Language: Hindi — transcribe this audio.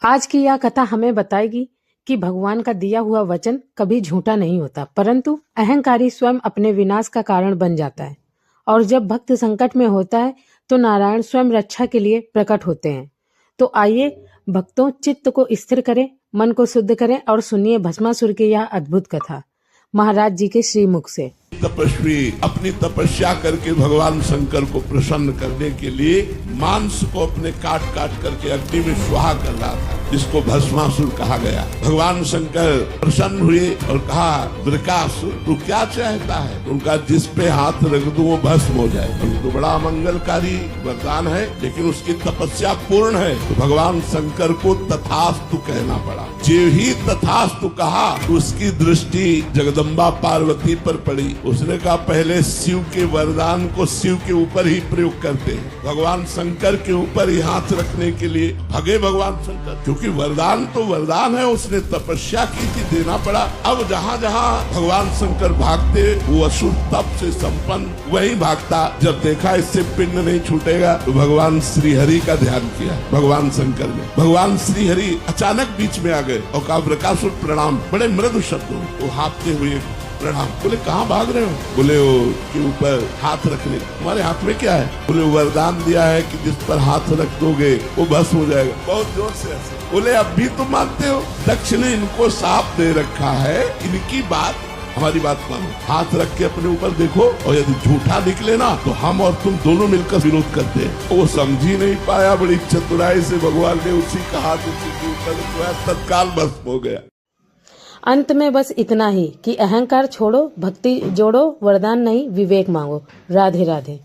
आज की यह कथा हमें बताएगी कि भगवान का दिया हुआ वचन कभी झूठा नहीं होता, परंतु अहंकारी स्वयं अपने विनाश का कारण बन जाता है। और जब भक्त संकट में होता है तो नारायण स्वयं रक्षा के लिए प्रकट होते हैं। तो आइए भक्तों, चित्त को स्थिर करें, मन को शुद्ध करें और सुनिए भस्मासुर की यह अद्भुत कथा महाराज जी के श्रीमुख से। तपस्वी अपनी तपस्या करके भगवान शंकर को प्रसन्न करने के लिए मांस को अपने काट काट करके अग्नि में स्वाहा कर रहा था, जिसको भस्मासुर कहा गया। भगवान शंकर प्रसन्न हुए और कहा, वृकासुर तू क्या चाहता है? उनका जिस पे हाथ रख दूं वो भस्म हो जाए। तो बड़ा मंगलकारी वरदान है, लेकिन उसकी तपस्या पूर्ण है। तो भगवान शंकर को तथास्तु कहना पड़ा। जो ही तथास्तु कहा उसकी दृष्टि जगदम्बा पार्वती पर पड़ी। उसने कहा, पहले शिव के वरदान को शिव के ऊपर ही प्रयोग करते हैं, भगवान शंकर के ऊपर ही हाथ रखने के लिए भगे भगवान शंकर, क्योंकि वरदान तो वरदान है। उसने तपस्या की थी, देना पड़ा। अब जहाँ जहाँ भगवान शंकर भागते वो असुर तप से संपन्न वही भागता। जब देखा इससे पिंड नहीं छूटेगा तो भगवान श्री हरि का ध्यान किया भगवान शंकर ने। भगवान श्री हरि अचानक बीच में आ गए और कहा, वृकासुर प्रणाम। बड़े मृदु शब्दों वो हाँफते हुए प्रणाम। बोले, कहाँ भाग रहे हो? बोले, वो के ऊपर हाथ रखने। तुम्हारे हाथ में क्या है? बोले, वरदान दिया है कि जिस पर हाथ रख दोगे वो भस्म हो जाएगा। बहुत जोर से हंसे। बोले, अब भी तुम मानते हो? दक्ष ने इनको साफ दे रखा है, इनकी बात हमारी बात मानो। हाथ रख के अपने ऊपर देखो, और यदि झूठा निकले ना तो हम और तुम दोनों मिलकर विरोध करते हैं। वो समझी नहीं पाया, बड़ी चतुराई से भगवान ने उसी का हाथ उसी के ऊपर तत्काल भस्म हो गया। अंत में बस इतना ही कि अहंकार छोड़ो, भक्ति जोड़ो, वरदान नहीं विवेक मांगो। राधे राधे।